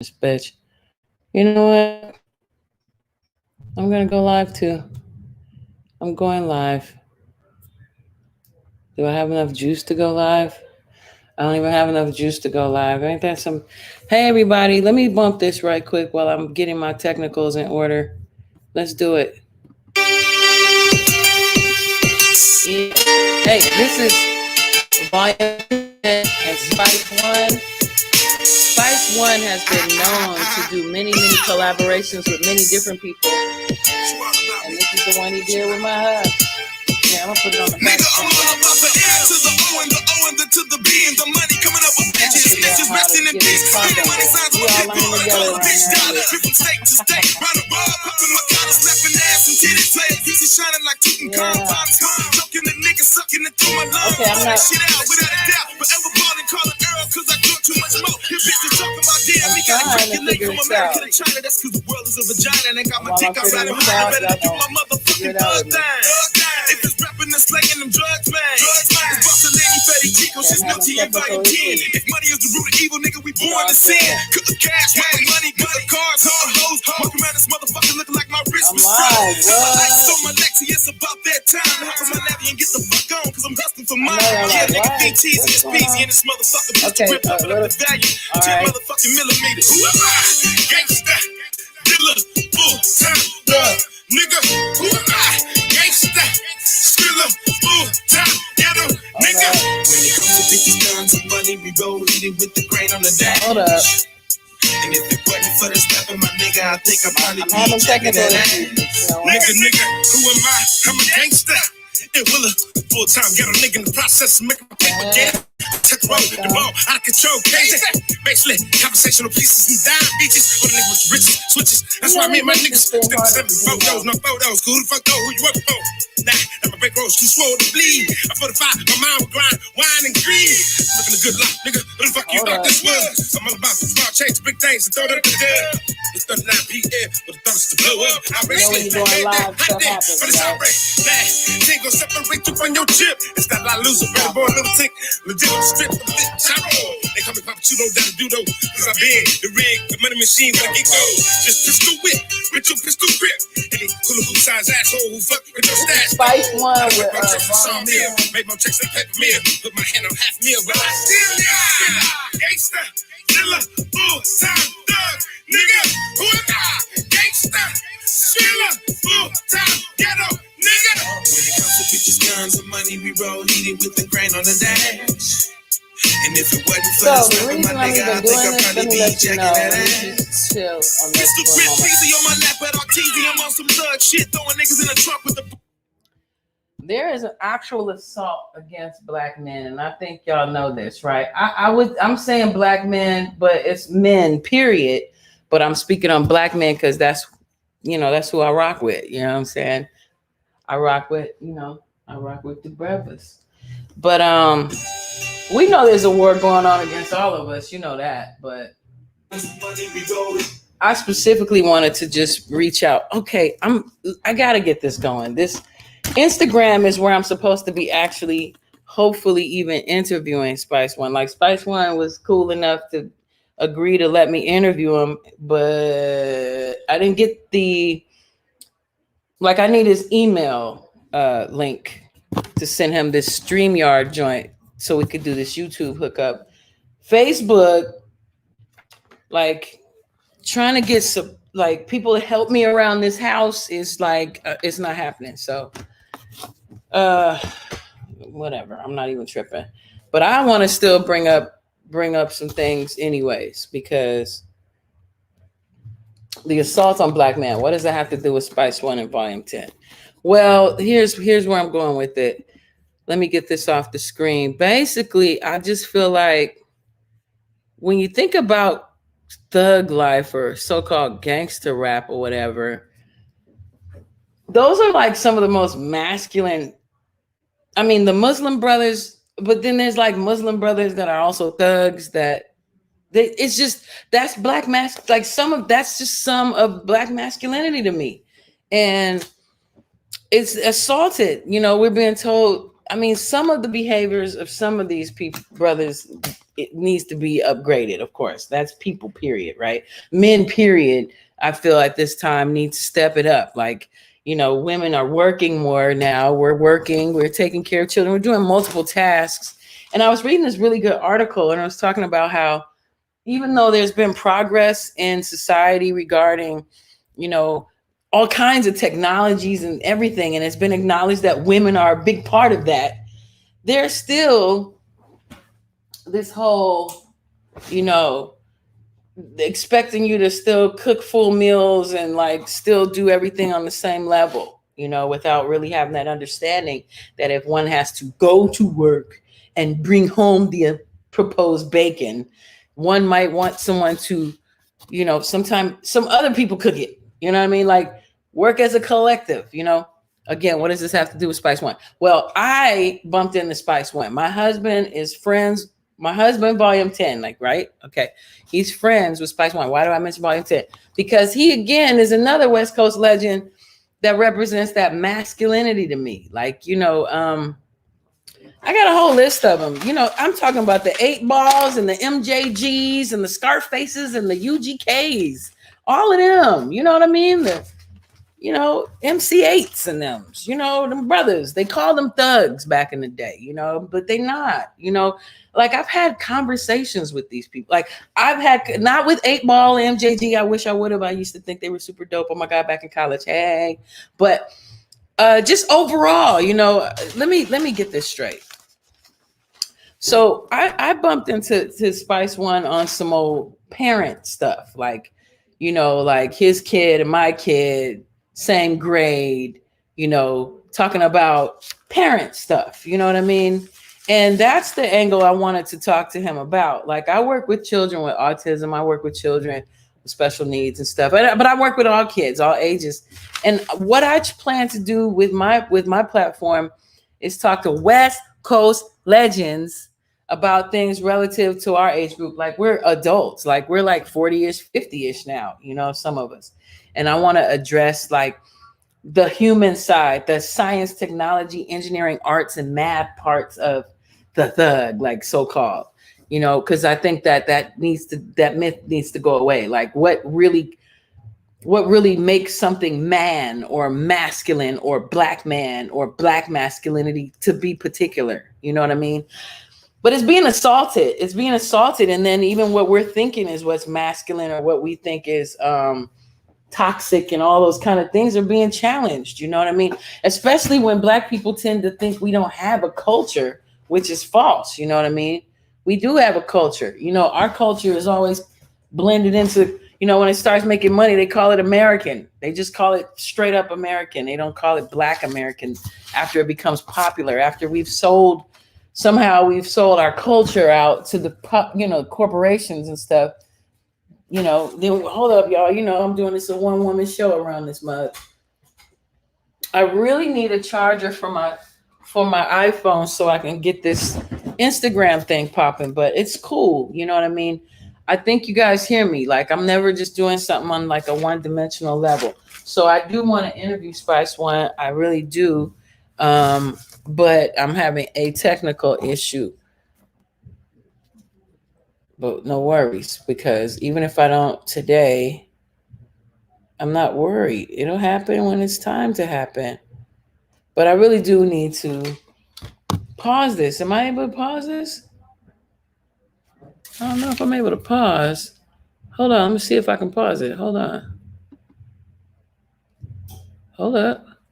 this bitch. You know what? I'm gonna go live too. I'm going live. Do I have enough juice to go live? I don't even have enough juice to go live. Ain't that some? Hey everybody, let me bump this right quick while I'm getting my technicals in order. Let's do it. Yeah. Hey, this is Volume 10 and Spice One. Spice One has been known to do many collaborations with many different people. And this is the one he did with my hub. Yeah, I'm gonna put it on the back. Nigga, I'm all about the L to the O and the O and the to the B and the money coming up with bitches. Bitches resting in peace. Big money signs on my hip hop. Call a bitch dollar. From state to state. Round the world. Popping my collars, slapping ass and titties. Playing pieces shining like Tutankhamun. Choking the nigga, sucking it through my lungs. Okay, I'm not. Shit out without a doubt. Forever balling, calling Earl, cause I drunk too much more. Your bitches talking about damn, we gotta calculate from America to China. That's cause the world is a vagina and I got my dick outside of mine. I better do my motherfucking thug thing. If it's rapping and slaying them drugs, man. It's bustin' lady, Fetty Chico, she's guilty and volume 10. If money is the root of evil, nigga, we born to sin. Cook the cash, making money, got the cars, all hoes. Walking around this motherfucker looking like my wrist was froze. My lights on my Lexi, it's about that time. Hop on my nappy and get the fuck on, cause I'm hustling for mine. Yeah, nigga, think cheesy and speezy in this motherfucker. Okay, rip up the value, 10 motherfucking millimeters. Who am I? Gangsta, dealer, full-time thug. Nigga, who am I? Gangsta, skriller, full-time ghetto. Nigga, when it comes to bitches, guns, and money, we roll eating with the grain on the dash. Hold up. And if it wasn't for the step of my nigga, I think I'd probably be checking that ass. Nigga, who am I? I'm a gangsta. It will a full-time ghetto nigga in the process of making my paper get. Touch the road, the ball, out of control, crazy. Basically, conversational pieces and dime beaches. Or the nigga with riches, switches. That's why me and my niggas still sending photos, no photos. Who the fuck know who you work for? Nah, my break rolls too swole to bleed. I 45, my mind will grind, wine and greed. Living a good life, nigga. Who the fuck you thought this was? I'm all about small change, big things, and throw that up the dub. It's 39 p.m., but the thoughts to blow up. I race it, but it's outright. Nah, ain't gonna separate you from your chip. It's that I lose a better boy, little tick. Legit on the strip, the lit chopper. They call me Papa Chudo, down to Dudo. Cause I been the rig, the money machine, when I get gold. Just pistol whip, with your pistol grip. And they pull a blue size asshole who fuck with your stash. Spice One with made my checks and paper meal. Put my hand on half meal, but I still gangsta, killer, full-time thug. Nigga, who am I? Gangsta, killer, full-time ghetto. Nigga. When it comes to bitches, guns, and money, we roll eating with the grain on the dash. And if it wasn't for the stuff of my nigga, I think I'd probably be checking that ass. Chill on this for a moment. Easy on my lap, but I'm on some thug shit, throwing niggas in the trunk with the. There is an actual assault against black men, and I think y'all know this, right? I'm saying black men, but it's men, period. But I'm speaking on black men because that's who I rock with. You know what I'm saying? I rock with the brothers. But we know there's a war going on against all of us. You know that. But I specifically wanted to just reach out. Okay, I gotta get this going. This Instagram is where I'm supposed to be actually, hopefully, even interviewing Spice One. Like Spice One was cool enough to agree to let me interview him, but I didn't get I need his email link to send him this StreamYard joint so we could do this YouTube hookup. Facebook, trying to get some people to help me around this house is it's not happening. So whatever, I'm not even tripping. But I want to still bring up some things anyways, because the assault on black men, what does that have to do with Spice One and Volume 10? Well, here's where I'm going with it. Let me get this off the screen. Basically, I just feel like when you think about thug life or so-called gangster rap or whatever, those are some of the most masculine. I mean, the Muslim brothers, but then there's Muslim brothers that are also thugs it's just, that's black that's just some of black masculinity to me. And it's assaulted. We're being told, some of the behaviors of some of these brothers it needs to be upgraded. Of course, that's people. Period. Right? Men. Period. I feel at this time need to step it up. Like, women are working more now. We're working. We're taking care of children. We're doing multiple tasks. And I was reading this really good article, and I was talking about how even though there's been progress in society regarding, you know, all kinds of technologies and everything, and it's been acknowledged that women are a big part of that, there's still this whole, you know, expecting you to still cook full meals and like still do everything on the same level, without really having that understanding that if one has to go to work and bring home the proposed bacon, one might want someone to, sometimes some other people cook it. You know what I mean? Like work as a collective, Again, what does this have to do with Spice One? Well, I bumped into Spice One. My husband is friends. My husband, Volume 10, like, right? Okay. He's friends with Spice One. Why do I mention Volume 10? Because he, again, is another West Coast legend that represents that masculinity to me. Like, I got a whole list of them. I'm talking about the 8 balls and the MJGs and the Scarfaces and the UGKs. All of them. You know what I mean? The MC8s and them brothers, they call them thugs back in the day, but they not, like I've had conversations with these people. Like I've had, not with 8 Ball MJG. I wish I would have. I used to think they were super dope. Oh my God, back in college. Hey, but just overall, let me get this straight. So I bumped into Spice One on some old parent stuff, like, like his kid and my kid, same grade, talking about parent stuff, you know what I mean? And that's the angle I wanted to talk to him about. Like I work with children with autism, I work with children with special needs and stuff, but I work with all kids, all ages. And what I plan to do with my platform is talk to West Coast legends about things relative to our age group. Like we're adults, like we're like 40-ish, 50-ish now, some of us. And I want to address like the human side, the science, technology, engineering, arts, and math parts of the thug, like so-called, because I think that myth needs to go away. Like what really makes something man or masculine or black man or black masculinity to be particular, you know what I mean? But it's being assaulted. And then even what we're thinking is what's masculine or what we think is toxic and all those kind of things are being challenged. You know what I mean? Especially when Black people tend to think we don't have a culture, which is false. You know what I mean? We do have a culture. Our culture is always blended into, when it starts making money, they call it American. They just call it straight up American. They don't call it Black American after it becomes popular, after somehow we've sold our culture out to the corporations and stuff. Then hold up, y'all. I'm doing this a one-woman show around this mug. I really need a charger for my iPhone so I can get this Instagram thing popping. But it's cool. You know what I mean? I think you guys hear me. Like I'm never just doing something on like a one-dimensional level. So I do want to interview Spice One. I really do. But I'm having a technical issue. But no worries, because even if I don't today, I'm not worried. It'll happen when it's time to happen. But I really do need to pause this. Am I able to pause this? I don't know if I'm able to pause. Hold on, let me see if I can pause it. Hold on. Hold up.